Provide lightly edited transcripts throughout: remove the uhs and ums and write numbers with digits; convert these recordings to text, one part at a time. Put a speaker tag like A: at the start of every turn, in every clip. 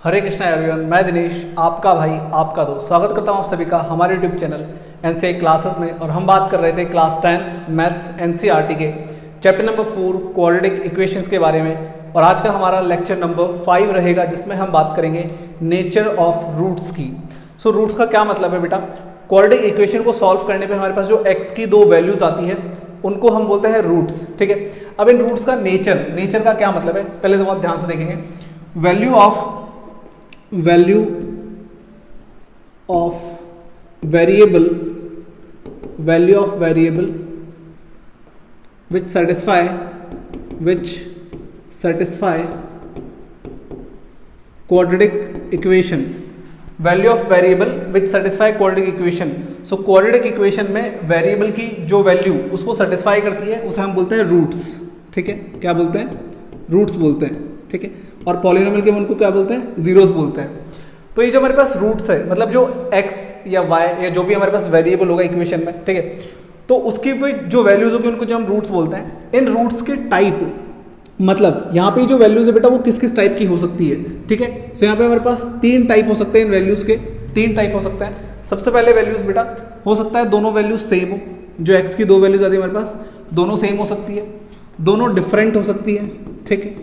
A: हरे Krishna everyone, मैं दिनेश आपका भाई आपका दोस्त स्वागत करता हूं आप सभी का हमारे यूट्यूब चैनल एनसीआई क्लासेस में। और हम बात कर रहे थे क्लास 10th मैथ्स एनसीईआरटी के चैप्टर नंबर 4 क्वाड्रेटिक इक्वेशंस के बारे में। और आज का हमारा लेक्चर नंबर 5 रहेगा जिसमें हम बात करेंगे नेचर ऑफ रूट्स की। सो रूट्स का क्या मतलब है बेटा? क्वाड्रेटिक इक्वेशन को सॉल्व करने पे हमारे पास जो x की दो वैल्यूज आती है उनको हम बोलते हैं रूट्स। ठीक है, अब इन रूट्स का नेचर का क्या मतलब है पहले तो बहुत ध्यान से देखेंगे। Value of variable which satisfy quadratic equation, value of variable which satisfy quadratic equation. So quadratic equation में वेरिएबल की जो वैल्यू उसको सेटिस्फाई करती है उसे हम बोलते हैं रूट्स। ठीक है, क्या बोलते हैं? रूट्स बोलते हैं। ठीक है, और पॉलिनोमियल के उनको क्या बोलते हैं? जीरोस बोलते हैं। तो ये जो हमारे पास रूट्स है मतलब जो x या y या जो भी हमारे पास वेरिएबल होगा इक्वेशन में, ठीक है, तो उसकी जो वैल्यूज होगी उनको जो हम रूट्स बोलते हैं। इन रूट्स के टाइप मतलब यहाँ पे जो वैल्यूज है बेटा वो किस किस टाइप की हो सकती है। ठीक है, सो यहाँ पे हमारे पास 3 टाइप हो सकते हैं। इन वैल्यूज के 3 टाइप हो सकता है। सबसे पहले वैल्यूज बेटा हो सकता है दोनों वैल्यूज सेम हो। जो x की दो वैल्यूज आती है हमारे पास दोनों सेम हो सकती है, दोनों डिफरेंट हो सकती है। ठीक है,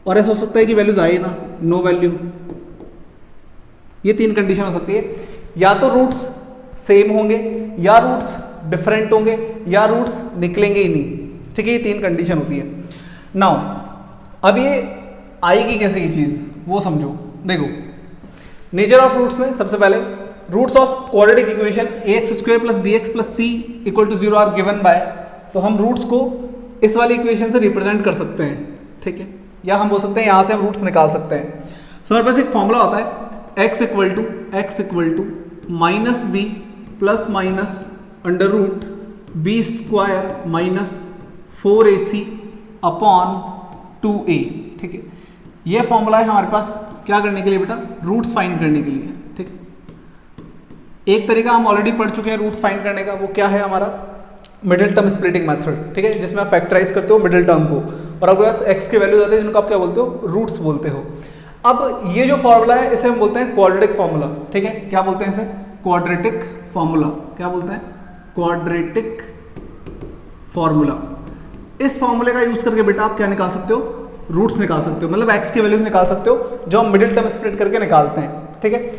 A: और ऐसा हो सकता है कि वैल्यूज आए ना, नो वैल्यू। ये 3 कंडीशन हो सकती है। या तो रूट्स सेम होंगे, या रूट्स डिफरेंट होंगे, या रूट्स निकलेंगे ही नहीं। ठीक है, ये 3 कंडीशन होती है। नाउ अब ये आएगी कैसे ये चीज वो समझो। देखो नेचर ऑफ रूट्स में सबसे पहले roots of quadratic equation ax² + bx + c = 0 are given by. तो हम रूट्स को इस वाली इक्वेशन से रिप्रेजेंट कर सकते हैं। ठीक है, या हम बोल सकते हैं यहां से हम रूट्स निकाल सकते हैं। सो हमारे पास एक फॉर्मूला होता है x = -b ± b² - 4ac upon 2a। ठीक है, ये फॉर्मूला है हमारे पास क्या करने के लिए बेटा? रूट्स फाइंड करने के लिए। ठीक, एक तरीका हम ऑलरेडी पढ़ चुके हैं रूट्स फाइंड करने का, वो क्या है हमारा? Middle term splitting method. ठीक है, जिसमें आप फैक्टराइज करते हो मिडिल टर्म को और आपके पास x के वैल्यूज आते हैं जिनको आप क्या बोलते हो? रूट्स बोलते हो। अब ये जो फॉर्मूला है इसे हम बोलते हैं क्वाड्रेटिक फॉर्मूला। ठीक है, क्या बोलते हैं इसे? Quadratic formula. क्या बोलते हैं? Quadratic formula. इस फॉर्मूले का यूज करके बेटा आप क्या निकाल सकते हो? रूट्स निकाल सकते हो, मतलब x की वैल्यूज निकाल सकते हो जो हम मिडिल टर्म स्प्लिट करके निकालते हैं। ठीक है,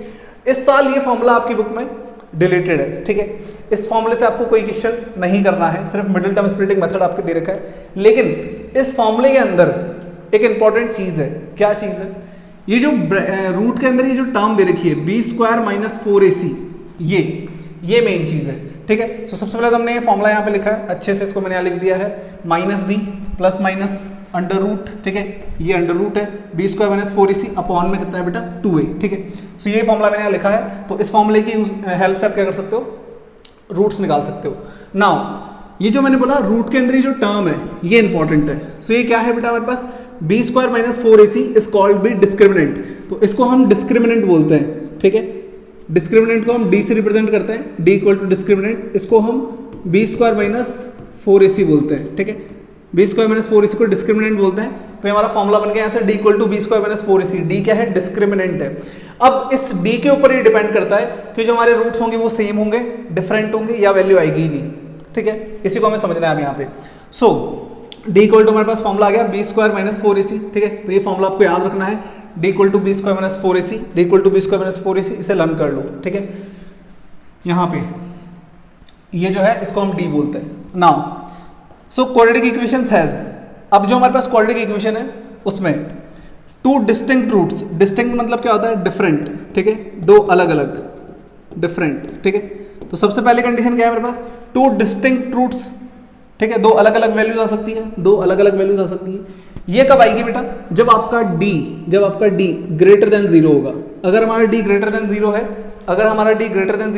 A: इस साल ये फॉर्मूला आपकी बुक में डिलीटेड है। ठीक है, इस फॉर्मूले से आपको कोई क्वेश्चन नहीं करना है, सिर्फ मिडिल टर्म स्प्लिटिंग मेथड आपके दे रखा है। लेकिन इस फॉर्मूले के अंदर एक इंपॉर्टेंट चीज है। क्या चीज है? ये जो रूट के अंदर ये जो टर्म दे रखी है b² - 4ac, ये मेन चीज है। ठीक है, तो सबसे पहले तो हमने ये फॉर्मूला यहाँ पे लिखा है, अच्छे से इसको मैंने यहाँ लिख दिया है -b ± अंडर रूट। ठीक है, ये अंडर रूट है b² - 4ac अपॉन में कितना है बेटा? 2a। ठीक है, सो ये फॉर्मूला मैंने यहाँ लिखा है। तो इस फॉर्मूले की हेल्प से आप क्या कर सकते हो? रूट्स निकाल सकते हो। नाउ ये जो मैंने बोला रूट के अंदर ये जो टर्म है ये इंपॉर्टेंट है। सो ये क्या है बेटा हमारे पास? b² - 4ac is called b discriminant. तो इसको हम डिस्क्रिमिनेंट बोलते हैं। ठीक है, डिस्क्रिमिनेंट को हम d से रिप्रेजेंट करते हैं, d = डिस्क्रिमिनेंट। इसको हम b² - 4ac बोलते हैं। ठीक है, b² - 4ac को डिस्क्रिमिनेंट बोलते हैं। तो हमारा फॉर्मूला बन गया यहाँ से d = b² - 4ac। d क्या है? डिस्क्रिमिनेंट है। अब इस d के ऊपर ही डिपेंड करता है कि जो हमारे रूट्स होंगे वो सेम होंगे, डिफरेंट होंगे, या वैल्यू आएगी ही नहीं। ठीक है, इसी को हमें समझना है अब यहाँ पे। सो d = हमारे पास फॉर्मूला आ गया b² - 4ac। ठीक है, तो ये फॉर्मूला आपको याद रखना है, d = b² - 4ac, d = b² - 4ac। इसे लर्न कर लो। ठीक है, यहाँ पे ये जो है इसको हम d बोलते हैं। Now so quadratic equations has, अब जो हमारे पास क्वाड्रेटिक इक्वेशन है उसमें 2 डिस्टिंक्ट रूट्स। डिस्टिंक्ट मतलब क्या होता है? डिफरेंट। ठीक है, 2 अलग अलग, डिफरेंट। ठीक है, तो सबसे पहले कंडीशन क्या है हमारे पास? 2 डिस्टिंक्ट रूट्स। ठीक है, 2 अलग अलग वैल्यूज आ सकती है, 2 अलग अलग वैल्यूज आ सकती है। ये कब आएगी बेटा? जब आपका d ग्रेटर देन 0 होगा। अगर हमारा d ग्रेटर देन 0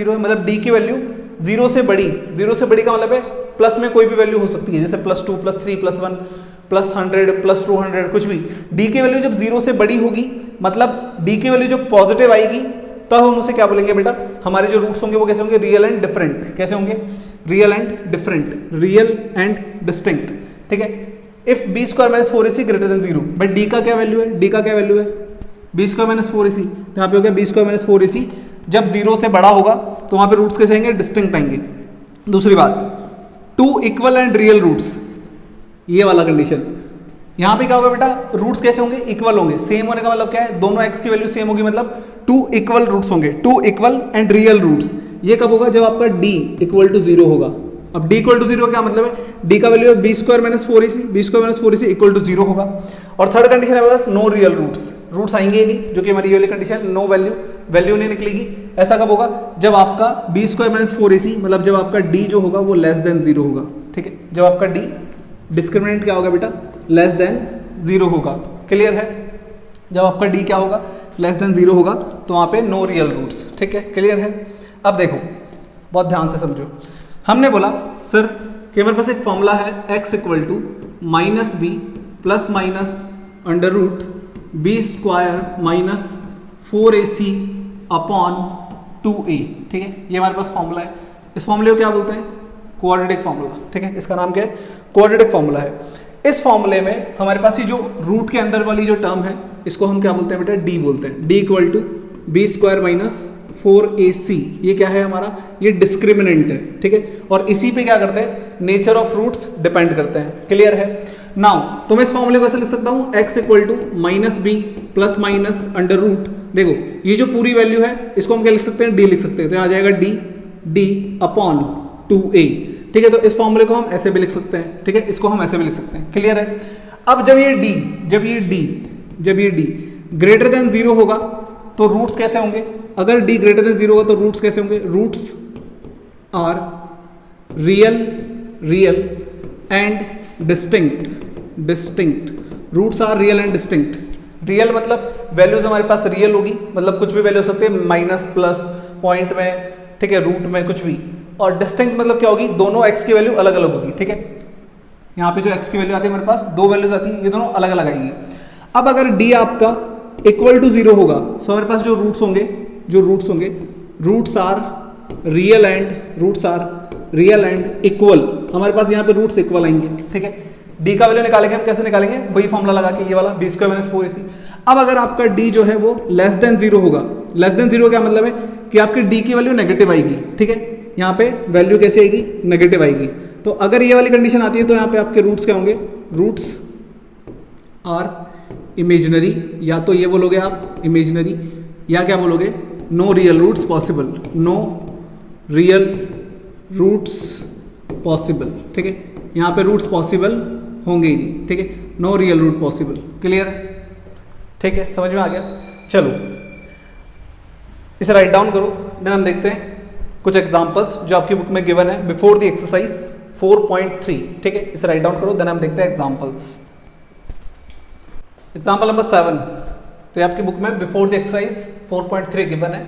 A: है, मतलब d की वैल्यू 0 से बड़ी का मतलब है प्लस में कोई भी वैल्यू हो सकती है, जैसे +2 +3 +1 +100 +200 कुछ भी। d की वैल्यू जब 0 से बड़ी होगी मतलब d की वैल्यू जब पॉजिटिव आएगी तब हम उसे क्या बोलेंगे बेटा? हमारे जो रूट्स होंगे वो कैसे होंगे? Real and different. कैसे होंगे? Real and different, real and distinct. ठीक है, if b² - 4ac > 0, but d का क्या वैल्यू है? d का क्या वैल्यू है? बी स्क्वायर माइनस 4ac, तो यहाँ पे हो गया बी स्क्वायर माइनस 4ac। जब 0 से बड़ा होगा तो वहाँ पे रूट्स कैसे आएंगे, डिस्टिंक्ट आएंगे। दूसरी बात, 2 इक्वल एंड रियल रूट्स, ये वाला कंडीशन, यहाँ पे क्या होगा बेटा, रूट्स कैसे होंगे, इक्वल होंगे। सेम होने का मतलब क्या है, दोनों x की वैल्यू सेम होगी, मतलब 2 इक्वल रूट्स होंगे, 2 इक्वल एंड रियल रूट्स। ये कब होगा, जब आपका d इक्वल टू 0 होगा। अब d इक्वल टू 0 क्या मतलब है, d का वैल्यू है b square minus 4ac, b square minus 4ac equal to 0 होगा। और थर्ड कंडीशन है बस नो रियल रूट्स, रूट्स आएंगे ही नहीं, जो कि हमारी ये वाली कंडीशन, नो वैल्यू नहीं निकलेगी। ऐसा कब होगा, जब आपका बी स्क्वायर माइनस 4ac, मतलब जब आपका d जो होगा वो लेस देन 0 होगा। ठीक है, जब आपका d डिस्क्रिमिनेंट क्या होगा बेटा, लेस देन 0 होगा। क्लियर है, जब आपका d क्या होगा, लेस देन 0 होगा, तो वहाँ पे नो रियल रूट्स। ठीक है, क्लियर है। अब देखो, बहुत ध्यान से समझो, हमने बोला सर कि हमारे पास एक फॉर्मूला है x equal to minus B plus minus under root b square minus 4ac upon 2a। ठीक है, ये हमारे पास फॉर्मूला है। इस फॉर्मूले को क्या बोलते हैं, क्वाड्रेटिक फॉर्मूला। ठीक है, इसका नाम क्या है, क्वाड्रेटिक फॉर्मूला है। इस फॉर्मूले में हमारे पास ये जो रूट के अंदर वाली जो टर्म है, इसको हम क्या बोलते हैं बेटा, d बोलते हैं। d equal to b square minus 4ac, ये क्या है हमारा, ये डिस्क्रिमिनेंट है। ठीक है, और इसी पे क्या करते हैं, नेचर ऑफ रूट्स डिपेंड करते हैं। क्लियर है। नाउ तो मैं इस फॉर्मूले को ऐसे लिख सकता हूँ, x equal to minus B plus minus under root, देखो ये जो पूरी वैल्यू है इसको हम क्या लिख सकते हैं, d लिख सकते हैं, तो यहाँ आ जाएगा d अपॉन 2a। ठीक है, तो इस फॉर्मूले को हम ऐसे भी लिख सकते हैं। ठीक है, इसको हम ऐसे भी लिख सकते हैं। क्लियर है। अब जब ये d ग्रेटर देन 0 होगा तो रूट्स कैसे होंगे, अगर d ग्रेटर देन 0 होगा तो रूट्स कैसे होंगे, roots are real and distinct. Roots are real and distinct. Real मतलब वैल्यूज हमारे पास रियल होगी, मतलब कुछ भी वैल्यू हो सकती है, माइनस प्लस पॉइंट में, ठीक है, रूट में कुछ भी। और डिस्टिंक्ट मतलब क्या होगी, दोनों x की वैल्यू अलग अलग होगी। ठीक है, यहाँ पे जो x की वैल्यू आती है हमारे पास, दो वैल्यूज आती है, ये दोनों अलग अलग आएंगी। अब अगर d आपका इक्वल टू 0 होगा तो हमारे पास जो रूट्स होंगे roots are real and equal. हमारे पास यहाँ पे रूट्स इक्वल आएंगे। ठीक है, d का वैल्यू निकालेंगे हम, कैसे निकालेंगे, वही फॉर्मूला लगा के, ये वाला बी स्क्वायर माइनस 4ac। अब अगर आपका d जो है वो लेस देन 0 होगा, लेस देन 0 क्या मतलब है कि आपकी d की वैल्यू नेगेटिव आएगी। ठीक है, यहाँ पे वैल्यू कैसे आएगी, नेगेटिव आएगी। तो अगर ये वाली कंडीशन आती है तो यहाँ पे आपके रूट्स क्या होंगे, रूट्स आर इमेजिनरी, या तो ये बोलोगे आप इमेजिनरी, या क्या बोलोगे, no real roots possible, no real roots possible. ठीक है, यहाँ पे रूट्स पॉसिबल होंगे ही नहीं। ठीक है, no real root possible. Clear है। ठीक है, समझ में आ गया। चलो इसे राइट डाउन करो, देन हम देखते हैं कुछ एग्जांपल्स जो आपकी बुक में गिवन है बिफोर द एक्सरसाइज 4.3। ठीक है, इसे राइट डाउन करो, देन हम देखते हैं एग्जांपल्स। एग्जाम्पल नंबर 7, तो आपकी बुक में बिफोर द एक्सरसाइज 4.3 गिवन है,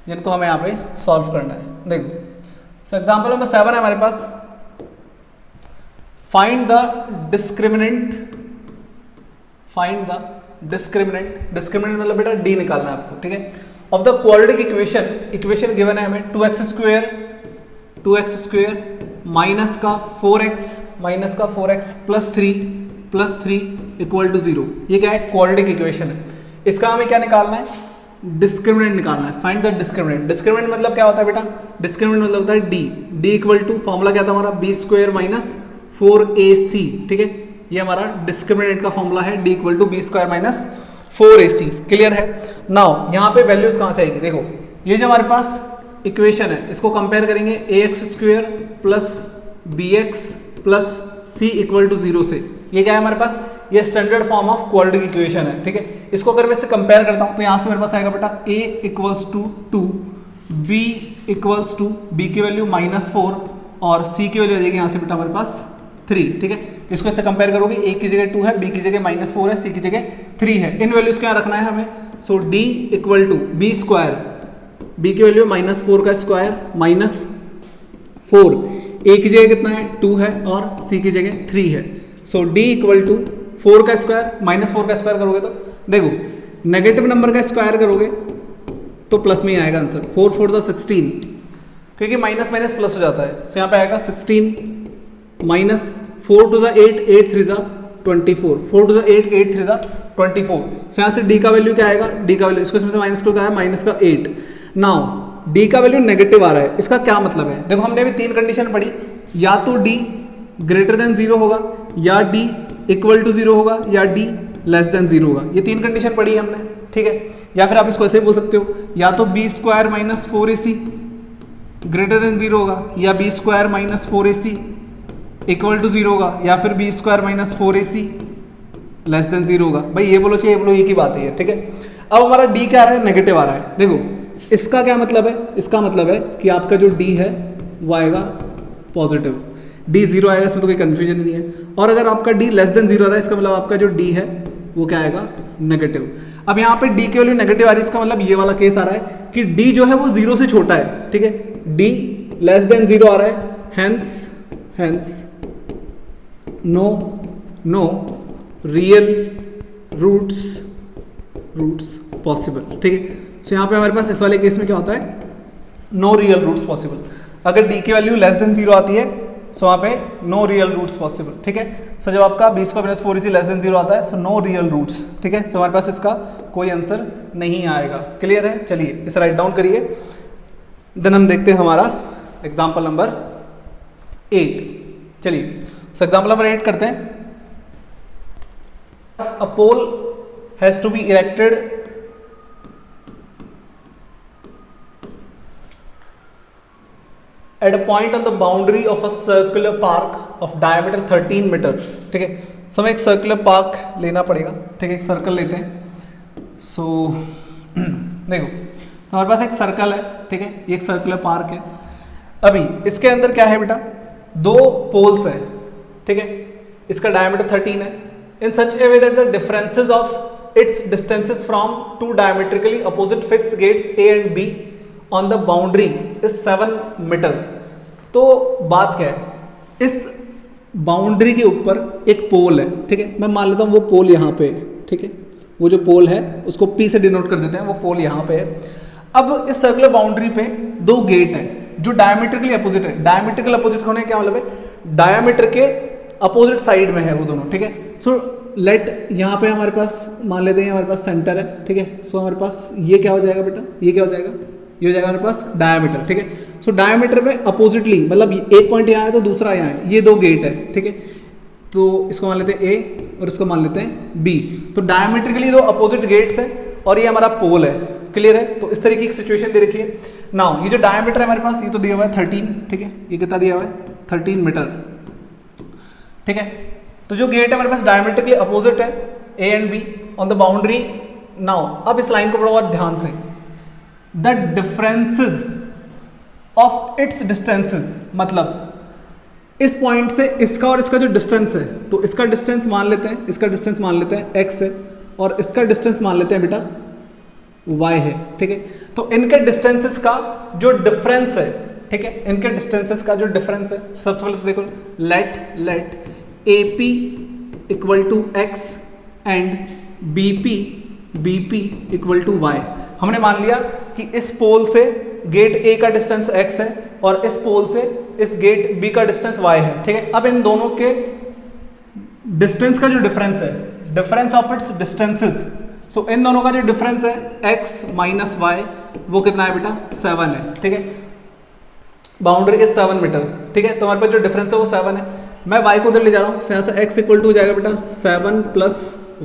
A: जिनको हमें यहाँ पे सॉल्व करना है। देखो, सो एग्जाम्पल नंबर 7 है हमारे पास, फाइंड द डिस्क्रिमिनेंट डिस्क्रिमिनेंट मतलब बेटा d निकालना है आपको। ठीक है, of the quadratic equation given है हमें 2x स्क्वेयर माइनस का 4x प्लस 3 इक्वल टू 0। ये क्या है, क्वाड्रेटिक इक्वेशन है। इसका हमें क्या निकालना है, डिस्क्रिमिनेंट निकालना है। फाइंड द डिस्क्रिमिनेंट मतलब क्या होता है बेटा, डिस्क्रिमिनेंट मतलब होता है d इक्वल टू, फॉर्मूला क्या था हमारा, बी स्क्वायर माइनस 4ac। ठीक है, ये हमारा डिस्क्रिमिनेंट का फॉर्मूला है, d equal to b square minus 4ac। Clear है। नाउ यहाँ पे वैल्यूज कहाँ से आएगी, देखो ये जो हमारे पास इक्वेशन है इसको कंपेयर करेंगे ax square plus bx plus c equal to 0 से। ये क्या है हमारे पास, ये standard form of quadratic equation है। ठीक है, इसको अगर मैं इससे कंपेयर करता हूँ तो यहाँ से मेरे पास आएगा बेटा a equals to 2, b equals to, b की वैल्यू -4 और c की वैल्यू आ जाएगी यहाँ से बेटा हमारे पास 3। ठीक है, इसको इससे कंपेयर करोगे, a की जगह 2 है, b की जगह -4 है, c की जगह 3 है। इन वैल्यूज को यहाँ रखना है हमें। So d equal to b square, b की वैल्यू -4 का स्क्वायर -4, a की जगह कितना है 2 है और c की जगह 3 है। सो d इक्वल टू 4 का स्क्वायर -4 का स्क्वायर करोगे तो देखो नेगेटिव नंबर का स्क्वायर करोगे तो प्लस में ही आएगा आंसर, 4 4 16, क्योंकि माइनस माइनस प्लस हो जाता है। सो यहाँ पे आएगा 16 -4 2 8 8 3 24, 4 टू 8, 8 3 24। सो यहाँ से डी का वैल्यू क्या आएगा, डी का वैल्यू इसको इसमें से माइनस करो तो आया माइनस का 8। नाउ डी का वैल्यू नेगेटिव आ रहा है, इसका क्या मतलब है, देखो हमने अभी 3 कंडीशन पढ़ी, या तो डी ग्रेटर देन 0 होगा, या डी इक्वल टू 0 होगा, या डी लेस देन 0 होगा। ये 3 कंडीशन पढ़ी हमने, ठीक है। या फिर आप इसको ऐसे बोल सकते हो, या तो b square minus 4ac greater than 0 होगा, या b square minus 4ac equal to 0 होगा, या फिर b square minus 4ac less than 0 होगा। भाई ये बोलो चाहे ये बोलो, एक ही बात है, ठीक है। अब हमारा डी क्या आ रहा है, नेगेटिव आ रहा है। देखो इसका क्या मतलब है, इसका मतलब है कि आपका जो डी है वो आएगा पॉजिटिव, डी 0 आएगा, इसमें तो कोई कन्फ्यूजन नहीं है। और अगर आपका डी लेस देन 0 आ रहा है, इसका मतलब आपका जो डी है वो क्या आएगा, नेगेटिव। अब यहाँ पे डी की वैल्यू नेगेटिव आ रही है, इसका मतलब ये वाला केस आ रहा है कि डी जो है वो 0 से छोटा है, ठीक है। डी लेस देन 0 आ रहा है, hence no real roots possible, ठीक है। सो यहाँ पे हमारे पास इस वाले केस में क्या होता है, नो रियल रूट्स पॉसिबल। अगर डी की वैल्यू लेस देन 0 आती है सो वहाँ पे नो रियल रूट्स पॉसिबल, ठीक है। सो जब आपका b square minus 4ac less than 0 आता है सो नो रियल रूट्स, ठीक है। तो हमारे पास इसका कोई आंसर नहीं आएगा, क्लियर है। चलिए इसे राइट डाउन करिए, देन हम देखते हैं हमारा एग्जाम्पल नंबर 8। चलिए सो एग्जाम्पल नंबर 8 करते हैं। A pole has to be erected at a point on the boundary of a circular park of diameter 13 metre, ठीक है। सो हमें एक सर्कुलर पार्क लेना पड़ेगा, ठीक है। एक सर्कल लेते हैं। सो देखो तो हमारे पास एक सर्कल है, ठीक है, ये एक सर्कुलर पार्क है। अभी इसके अंदर क्या है बेटा, 2 पोल्स है, ठीक है। इसका डायमीटर 13 है, in such a way that the differences of its distances from 2 diametrically opposite fixed gates A and B on the boundary is 7 metre. तो बात क्या है, इस बाउंड्री के ऊपर एक पोल है, ठीक है। मैं मान लेता हूँ वो पोल यहाँ पे है, ठीक है। वो जो पोल है उसको P से डिनोट कर देते हैं, वो पोल यहाँ पे है। अब इस सर्कुलर बाउंड्री पे 2 गेट है जो डायमीट्रिकली अपोजिट है। डायमीट्रिकल अपोजिट होने का क्या मतलब है, डायमीटर के अपोजिट साइड में है वो दोनों, ठीक है। सो लेट यहाँ पे हमारे पास मान लेते हैं हमारे पास सेंटर है, ठीक है। सो हमारे पास ये क्या हो जाएगा बेटा, ये क्या हो जाएगा, ये हो जाएगा हमारे पास डायमीटर, ठीक है। सो डायमीटर में अपोजिटली मतलब एक पॉइंट यहाँ है तो दूसरा यहाँ है, ये 2 गेट है, ठीक है। तो इसको मान लेते हैं ए और इसको मान लेते हैं बी। तो डायमीटर के लिए 2 अपोजिट गेट्स है और ये हमारा पोल है, क्लियर है। तो इस तरीके की सिचुएशन दे रखी है। नाउ ये जो डायमीटर है हमारे पास, ये तो दिया हुआ है 13, ठीक है। ये कितना दिया हुआ है, 13 मीटर, ठीक है। तो जो गेट है हमारे पास डायमीटर के लिए अपोजिट है A and be on the boundary. Now अब इस लाइन को पढ़ो और ध्यान से, the differences of its distances, मतलब इस पॉइंट से इसका और इसका जो डिस्टेंस है, तो इसका डिस्टेंस मान लेते हैं, इसका डिस्टेंस मान लेते हैं x है और इसका डिस्टेंस मान लेते हैं बेटा y है, ठीक है। तो इनके डिस्टेंसेस का जो डिफरेंस है, ठीक है, इनके डिस्टेंसेस का जो डिफरेंस है, सबसे पहले तो देखो let AP equal to x and BP equal to y। हमने मान लिया कि इस पोल से गेट A का डिस्टेंस x है और इस पोल से इस गेट B का डिस्टेंस y है, ठीक है। अब इन दोनों के डिस्टेंस का जो डिफरेंस है, डिफरेंस ऑफ इट्स डिस्टेंसेस, सो इन दोनों का जो डिफरेंस है x माइनस y वो कितना है बेटा, 7 है, ठीक है। बाउंड्री इज 7 मीटर, ठीक है। तो हमारे पास जो डिफरेंस है वो 7 है। मैं y को उधर ले जा रहा हूँ, यहाँ से x इक्वल टू हो जाएगा बेटा 7 प्लस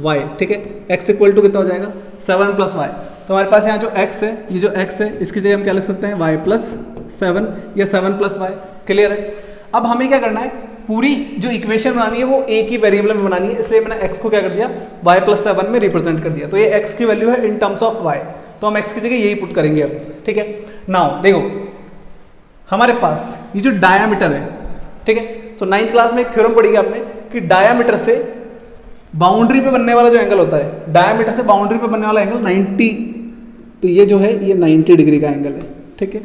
A: y, ठीक है। x इक्वल टू कितना हो जाएगा, 7 प्लस y। तो हमारे पास यहाँ जो x है, ये जो x है इसकी जगह हम क्या लिख सकते हैं, y प्लस 7 या 7 प्लस y, क्लियर है। अब हमें क्या करना है, पूरी जो इक्वेशन बनानी है वो एक ही वेरिएबल में बनानी है, इसलिए मैंने x को क्या कर दिया, y प्लस 7 में रिप्रेजेंट कर दिया। तो ये x की वैल्यू है इन टर्म्स ऑफ y, तो हम x की जगह यही पुट करेंगे अब, ठीक है। नाउ देखो हमारे पास ये जो डायामीटर है, ठीक है। सो 9th क्लास में एक थ्योरम पढ़ी आपने कि डायामीटर से बाउंड्री पे बनने वाला जो एंगल होता है, डायामीटर से बाउंड्री पे बनने वाला एंगल 90, तो ये जो है ये 90 डिग्री का एंगल है, ठीक है।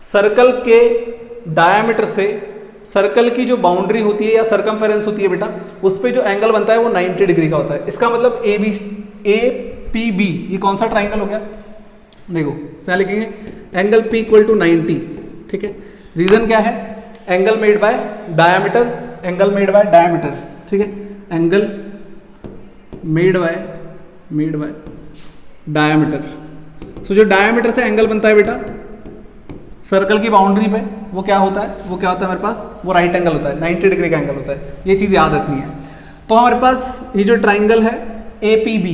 A: सर्कल के डायामीटर से सर्कल की जो बाउंड्री होती है या सर्कमफेरेंस होती है बेटा, उस पे जो एंगल बनता है वो 90 डिग्री का होता है। इसका मतलब APB ये कौन सा ट्राइंगल हो गया, देखो क्या लिखेंगे, एंगल P इक्वल टू 90, ठीक है। रीजन क्या है, angle made by diameter, angle made by diameter, ठीक है। Angle made by diameter. So जो डायामीटर से एंगल बनता है बेटा सर्कल की बाउंड्री पे, वो क्या होता है हमारे पास, वो राइट एंगल होता है, 90 डिग्री का एंगल होता है। ये चीज़ याद रखनी है। तो हमारे पास ये जो ट्राइंगल है APB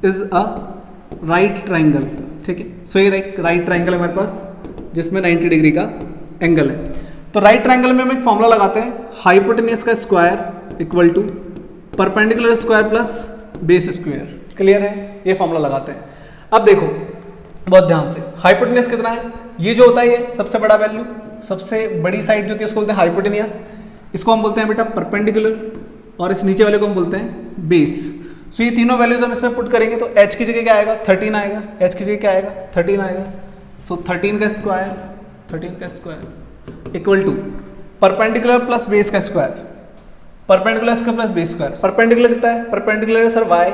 A: is a right triangle, ठीक है। सो ये राइट ट्राइंगल है हमारे पास जिसमें 90 डिग्री का एंगल है। तो राइट ट्राइंगल में हम एक फॉर्मूला लगाते हैं, हाइपोटेनियस का square equal to perpendicular square plus base square. Clear है, ये फॉर्मूला लगाते हैं। अब देखो बहुत ध्यान से, हाइपोटेनियस कितना है, ये जो होता है ये सबसे बड़ा वैल्यू, सबसे बड़ी साइड जो होती है उसको बोलते हैं हाइपोटेनियस, इसको हम बोलते हैं बेटा परपेंडिकुलर, और इस नीचे वाले को हम बोलते हैं बेस। सो ये तीनों वैल्यूज हम इसमें पुट करेंगे तो h की जगह क्या आएगा 13 आएगा, h की जगह क्या आएगा 13 आएगा। सो 13 का square equal to perpendicular plus base का स्क्वायर, परपेंडिकुलर इसका प्लस बेस स्क्वायर। परपेंडिकुलर कितना है, परपेंडिकुलर है सर y,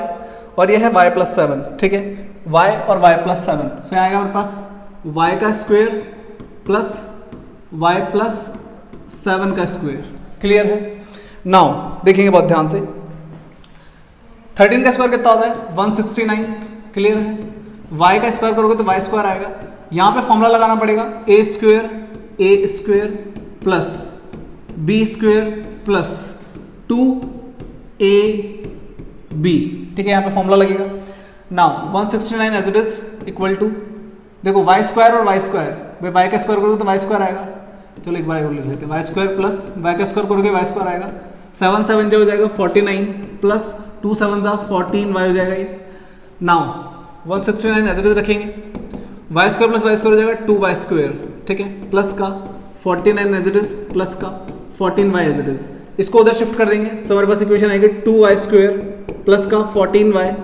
A: और ये है y प्लस 7, ठीक है, y और y प्लस 7। सो आएगा हमारे पास y का स्क्वायर प्लस y प्लस 7 का स्क्वायर। क्लियर है। नाउ देखेंगे बहुत ध्यान से, 13 का स्क्वायर कितना होता है 169। क्लियर है। y का स्क्वायर करोगे तो y स्क्वायर आएगा, यहाँ पे फॉर्मूला लगाना पड़ेगा a square plus b square plus 2ab, ठीक है, यहाँ पे फॉर्मूला लगेगा। Now 169 as it is equal to, देखो y स्क्वायर और y स्क्वायर, भाई y का स्क्वायर करोगे तो y स्क्वायर आएगा, चलो एक बार और लिख लेते हैं, y स्क्वायर प्लस y का स्क्वायर करोगे y स्क्वायर आएगा, 7 7 जो हो जाएगा 49 प्लस 2 7 14 y हो जाएगा ये। नाउ 169 एज इट इज रखेंगे, y square plus y square हो जाएगा 2y स्क्वायर, ठीक है, प्लस का 49 एज इट इज प्लस का 14y एज इट इज, इसको उधर शिफ्ट कर देंगे। सो हमारे पास इक्वेशन आएगी 2y स्क्वायर प्लस का 14y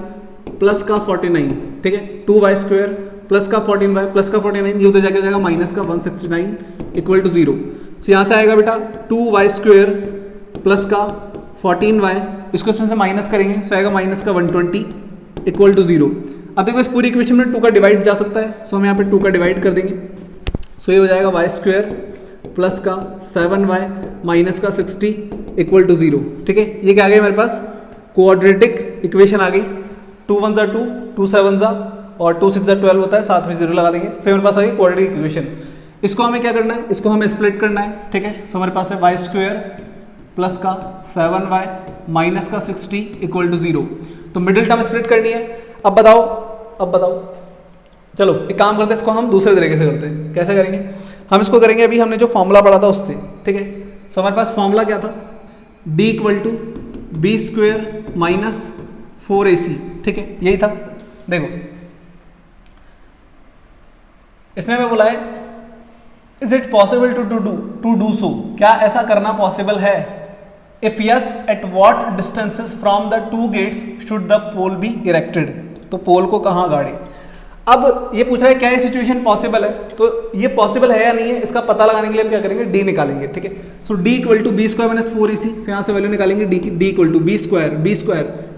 A: प्लस का 49, ठीक है, 2y स्क्वायर प्लस का 14y प्लस का 49, ये उधर जाके जाएगा माइनस का 169 इक्वल टू 0। सो यहाँ से आएगा बेटा 2y स्क्वायर प्लस का 14y, इसको इसमें से माइनस करेंगे, सो आएगा माइनस का 120 इक्वल टू 0। अब देखो इस पूरी इक्वेशन में 2 का डिवाइड जा सकता है, सो हम यहाँ पे 2 का डिवाइड कर देंगे। सो ये हो जाएगा y स्क्वायर प्लस का 7y माइनस का 60 इक्वल टू 0, ठीक है। ये क्या आ गया हमारे पास, क्वाड्रेटिक इक्वेशन आ गई। 2 1 जा 2, 2 7 जा और 2 6 जा 12 होता है, साथ में 0 लगा देंगे। सो हमारे पास आ गई क्वाड्रेटिक इक्वेशन। इसको हमें क्या करना है, इसको हमें स्प्लिट करना है, ठीक है। सो हमारे पास है y स्क्वायर प्लस का 7y माइनस का 60 इक्वल टू 0। तो मिडिल टर्म स्प्लिट करनी है। अब बताओ, चलो एक काम करते हैं, इसको हम दूसरे तरीके से करते हैं। कैसे करेंगे, हम इसको करेंगे अभी हमने जो फॉर्मूला पढ़ा था उससे, ठीक है। सो हमारे पास फॉर्मूला क्या था, d equal to b square minus 4ac, ठीक है, यही था। देखो इसने हमें बोला है is it possible to do so, क्या ऐसा करना पॉसिबल है। If yes at what distances from the 2 gates should the pole be erected, तो पोल को कहाँ गाड़े। अब ये पूछ रहा है क्या ये सिचुएशन पॉसिबल है, तो ये पॉसिबल है या नहीं है, इसका पता लगाने के लिए हम क्या करेंगे, d निकालेंगे, ठीक है। So d equal to b square minus 4ac, so यहाँ से वैल्यू निकालेंगे d equal to b square,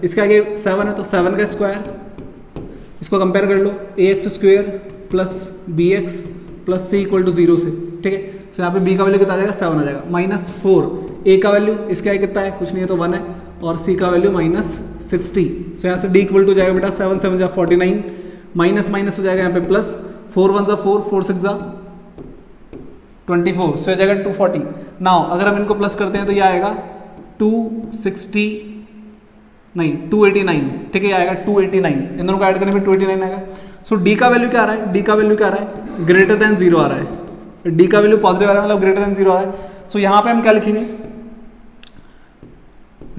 A: इसके आगे 7 है तो 7 का स्क्वायर, इसको कंपेयर कर लो ax square plus bx plus c equal to 0 से, ठीक है। सो यहाँ पे b का वैल्यू कितना आ जाएगा 7 आ जाएगा, माइनस 4 a का वैल्यू इसके आगे कितना है, कुछ नहीं है तो 1 है, और c का वैल्यू माइनस 60। सो यहाँ से d इक्वल टू जाएगा बेटा 7 7 जा 49 माइनस माइनस हो जाएगा यहाँ पे प्लस, 4 1 जा 4, 4 6 जा 24, सो हो जाएगा 240। नाउ अगर हम इनको प्लस करते हैं तो ये आएगा 289, ठीक है, ये आएगा 289, इन दोनों को ऐड करने पे 289 आएगा। सो d का वैल्यू क्या आ रहा है, ग्रेटर देन 0 आ रहा है, d का वैल्यू पॉजिटिव आ रहा है, मतलब ग्रेटर देन 0 आ रहा है। सो यहाँ पे हम क्या लिखेंगे,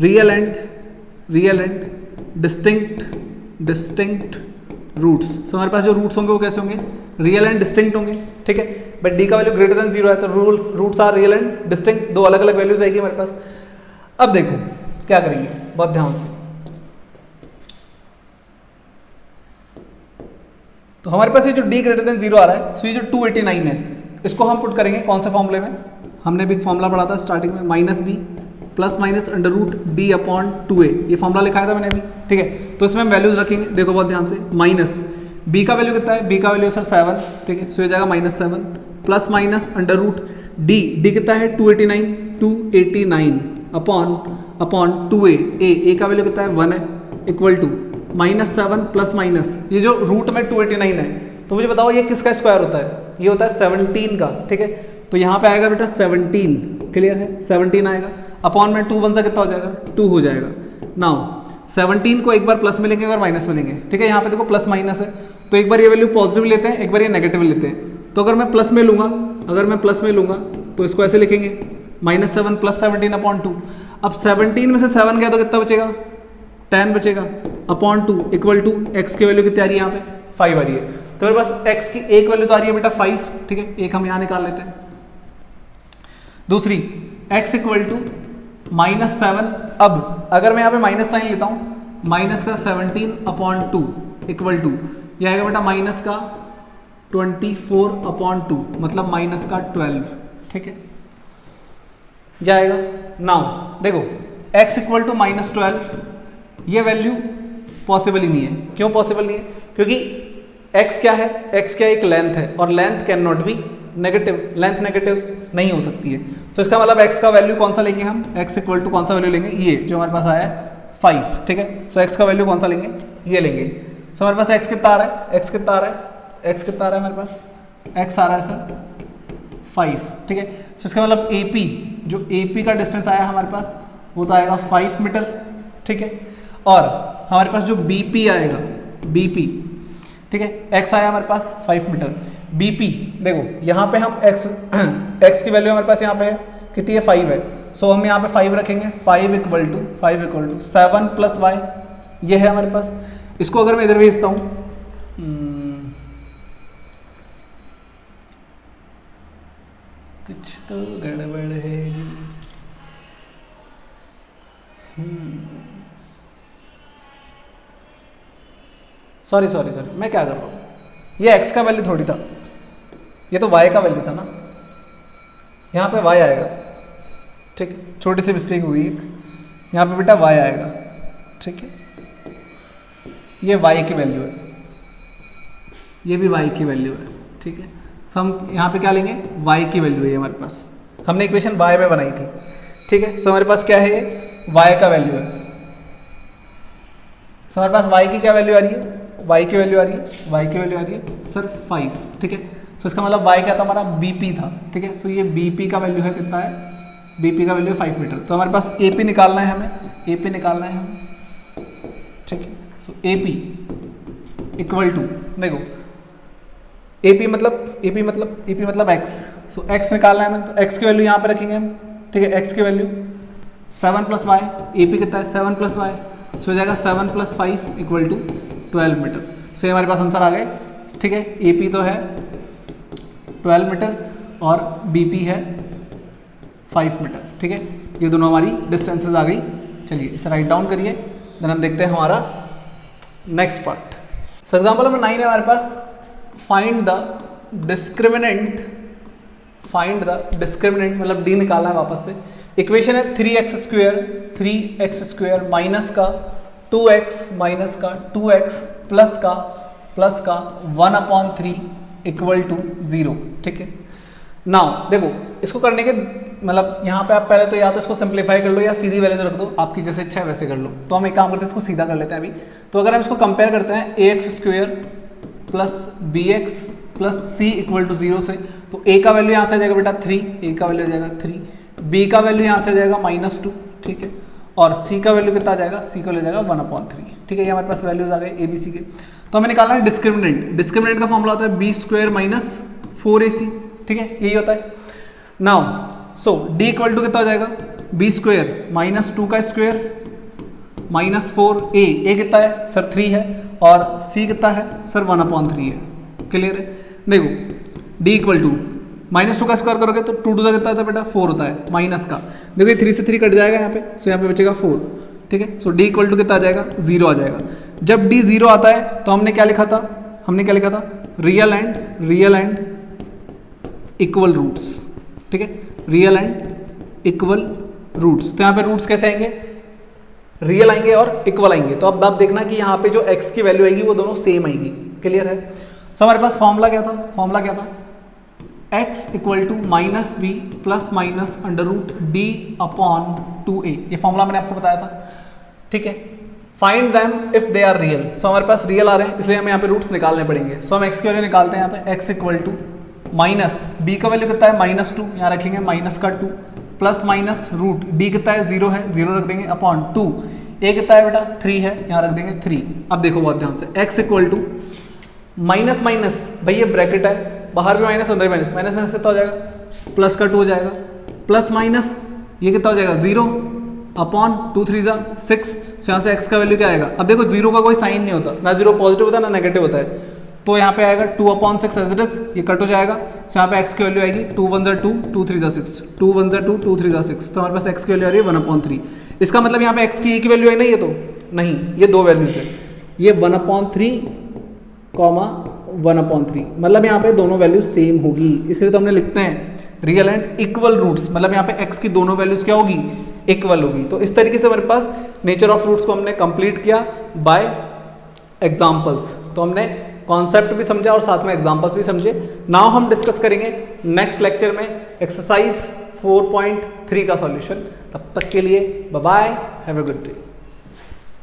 A: रियल एंड डिस्टिंक्ट रूट्स। सो हमारे पास जो रूट्स होंगे वो कैसे होंगे, रियल एंड डिस्टिंक्ट होंगे, ठीक है। बट d का वैल्यू ग्रेटर देन 0 है तो roots are real and distinct, 2 अलग अलग वैल्यूज आएगी हमारे पास। अब देखो क्या करेंगे, बहुत ध्यान से। तो हमारे पास ये जो d ग्रेटर देन 0 आ रहा है, सो ये जो 289 है, इसको हम पुट करेंगे कौन से फॉर्मूले में, हमने भी फॉर्मूला पढ़ा था स्टार्टिंग में, minus b plus minus under root d upon 2a, ये फॉर्मूला लिखाया था मैंने अभी, ठीक है। तो इसमें हम वैल्यूज रखेंगे, देखो बहुत ध्यान से, माइनस b का वैल्यू कितना है, b का वैल्यू सर 7, ठीक है, सो ये जाएगा -7 plus minus under root d कितना है 289, अपॉन 2a, ए का वैल्यू कितना है 1 है, इक्वल टू -7 प्लस माइनस ये जो रूट में 289 है, तो मुझे बताओ ये किसका स्क्वायर होता है? ये होता है 17 का, ठीक है। तो यहाँ पे आएगा बेटा 17, क्लियर है, 17 आएगा, अपॉन में 2 1 से कितना हो जाएगा 2 हो जाएगा। नाउ 17 को एक बार प्लस में लेंगे, एक बार माइनस में लेंगे, ठीक है। यहाँ पे देखो प्लस माइनस है, तो एक बार ये वैल्यू पॉजिटिव लेते हैं, एक बार ये नेगेटिव लेते हैं। तो अगर मैं प्लस में लूँगा, तो इसको ऐसे लिखेंगे -7 प्लस 17 अपॉन 2। अब 17 में से 7 गया तो कितना बचेगा 10 बचेगा, अपॉन 2 इक्वल टू एक्स की वैल्यू कितनी आ रही है यहाँ पे 5 आ रही है। तो मेरे पास एक्स की एक वैल्यू तो आ रही है बेटा 5, ठीक है, एक हम यहाँ निकाल लेते हैं। दूसरी x इक्वल टू -7, अब अगर मैं यहाँ पे माइनस साइन लेता हूँ, माइनस का 17 अपॉन 2 इक्वल टू यह आएगा बेटा माइनस का 24 अपॉन 2, मतलब माइनस का 12, ठीक है, जाएगा। नाउ देखो x इक्वल टू -12, ये वैल्यू पॉसिबल ही नहीं है। क्यों पॉसिबल नहीं है? क्योंकि x क्या है, x क्या एक लेंथ है, और length can not be negative, length negative नहीं हो सकती है। तो इसका मतलब x का वैल्यू कौन सा लेंगे हम, x इक्वल टू कौन सा वैल्यू लेंगे, ये जो हमारे पास आया है 5, ठीक है। सो x का वैल्यू कौन सा लेंगे, ये लेंगे। सो हमारे पास x कितना आ रहा है, x कितना आ रहा है, x कितना आ रहा है हमारे पास, x आ रहा है सर 5, ठीक है। तो इसका मतलब AP, जो AP का डिस्टेंस आया हमारे पास वो तो आएगा 5 मीटर, ठीक है। और हमारे पास जो BP आएगा, BP, ठीक है, x आया हमारे पास 5 मीटर, BP देखो यहाँ पे हम x की वैल्यू हमारे पास यहाँ पे है कितनी है 5 है। सो हम यहाँ पे 5 रखेंगे, 5 इक्वल टू 7 प्लस y, ये है हमारे पास। इसको अगर मैं इधर भेजता हूँ, कुछ तो गड़बड़ है जी, सॉरी मैं क्या कर रहा हूँ, ये x का वैल्यू थोड़ी था, ये तो y का वैल्यू था ना, यहाँ पे y आएगा, ठीक है, छोटी सी मिस्टेक हुई एक, यहाँ पे बेटा y आएगा, ठीक है, ये y की वैल्यू है, ये भी y की वैल्यू है, ठीक है। सो हम यहाँ पे क्या लेंगे, y की वैल्यू है हमारे पास, हमने इक्वेशन y में बनाई थी, ठीक है। सो हमारे पास क्या है, ये y का वैल्यू है। सो हमारे पास y की क्या वैल्यू आ रही है, y की वैल्यू आ रही है सर 5, ठीक है। सो इसका मतलब y क्या था हमारा, BP था, ठीक है। सो ये BP का वैल्यू है कितना है, BP का वैल्यू है 5 मीटर। तो हमारे पास AP निकालना है हमें, AP निकालना है हमें, ठीक है। सो AP इक्वल टू, देखो AP मतलब x, सो x निकालना है हमें, तो x की वैल्यू यहाँ पे रखेंगे हम, ठीक है, x की वैल्यू 7 प्लस वाई, AP कितना है 7 प्लस वाई, सो हो जाएगा 7 प्लस 5 इक्वल टू 12 मीटर। सो ये हमारे पास आंसर आ गए, ठीक है। AP तो है 12 मीटर और BP है 5 मीटर, ठीक है। ये दोनों हमारी डिस्टेंसेस आ गई। चलिए इसे राइट डाउन करिए, देन हम देखते हैं हमारा next part. So example number 9 है हमारे पास, फाइंड द डिस्क्रिमिनेंट मतलब D निकालना है वापस से। इक्वेशन है 3x स्क्वायर माइनस का 2x माइनस का 2x प्लस का 1/3 इक्वल टू 0, ठीक है। नाउ देखो इसको करने के मतलब यहाँ पे आप पहले तो या तो इसको सिंप्लीफाई कर लो या सीधी वैल्यू रख दो, आपकी जैसे इच्छा है वैसे कर लो। तो हम एक काम करते हैं, इसको सीधा कर लेते हैं अभी। तो अगर हम इसको कंपेयर करते हैं ax square plus bx plus c equal to 0 से, तो a का वैल्यू यहाँ से आ जाएगा बेटा 3, a का वैल्यू आ जाएगा 3, b का वैल्यू यहाँ से आ जाएगा -2, ठीक है, और c का वैल्यू कितना आ जाएगा, c का वैल्यू आ जाएगा 1/3, ठीक है। ये हमारे पास वैल्यूज आ गए ए बी सी के। तो हमें निकालना है डिस्क्रिमिनेंट का फॉर्मूला होता है b स्क्वायर माइनस 4ac, ठीक है, यही होता है। Now so d equal to कितना हो जाएगा, b स्क्वायर माइनस 2 का स्क्वायर माइनस 4a कितना है सर 3 है, और c कितना है सर 1/3 है, क्लियर है। देखो d इक्वल टू -2 का स्क्वायर करोगे तो 2 2 कितना होता है बेटा 4 होता है, माइनस का देखो ये 3 से 3 कट जाएगा यहाँ पे, सो यहाँ पे बचेगा 4, ठीक है। सो d इक्वल टू कितना आ जाएगा 0 आ जाएगा। जब d 0 आता है तो हमने क्या लिखा था, रियल एंड इक्वल रूट्स, ठीक है, रियल एंड इक्वल रूट्स। तो यहाँ पे रूट्स कैसे आएंगे, रियल आएंगे और इक्वल आएंगे। तो अब आप देखना कि यहाँ पे जो x की वैल्यू आएगी वो दोनों सेम आएगी, क्लियर है। सो हमारे पास फॉर्मूला क्या था, x equal to minus B plus minus under root D upon 2a, ये फॉर्मूला मैंने आपको बताया था, ठीक है। Find them if they are real, so हमारे पास रियल आ रहे हैं इसलिए हमें यहाँ पे रूट्स निकालने पड़ेंगे। सो हम x की वैल्यू निकालते हैं यहाँ पे, x equal to minus b का वैल्यू कितना है -2, यहाँ रखेंगे माइनस का 2 प्लस माइनस रूट डी कितना है 0 है, 0 रख देंगे अपॉन 2, ए कितना है बेटा 3 है, यहाँ रख देंगे 3। अब देखो बहुत ध्यान से, x equal to minus minus, भाई ये ब्रैकेट है, बाहर भी माइनस अंदर भी माइनस, माइनस माइनस कितना हो जाएगा, प्लस का 2 हो जाएगा, प्लस माइनस ये कितना हो जाएगा 0 अपॉन 2 3 जा 6, यहाँ से x का वैल्यू क्या आएगा। अब देखो 0 का कोई साइन नहीं होता, ना 0 पॉजिटिव होता है ना नेगेटिव होता है, तो यहाँ पे आएगा 2/6 एज इट इज, ये कट हो जाएगा। तो यहाँ पे x की वैल्यू आएगी 2 1 2 2 3 6, 2 1 2 2 3 6, तो हमारे पास x की वैल्यू आ रही है 1/3। इसका मतलब यहाँ पे x की एक ही वैल्यू है ना, ये तो नहीं, ये दो वैल्यूज है, ये 1/3 1/3, मतलब यहाँ पे दोनों वैल्यू सेम होगी, इसलिए तो हमने लिखते हैं रियल एंड इक्वल रूट्स, मतलब यहाँ पे x की दोनों वैल्यूज क्या होगी, इक्वल होगी। तो इस तरीके से हमारे पास नेचर ऑफ रूट्स को हमने कंप्लीट किया बाय एग्जांपल्स। तो हमने कॉन्सेप्ट भी समझा और साथ में एग्जांपल्स भी समझे। नाउ हम डिस्कस करेंगे नेक्स्ट लेक्चर में एक्सरसाइज 4.3 का सॉल्यूशन। तब तक के लिए bye bye, have a good day.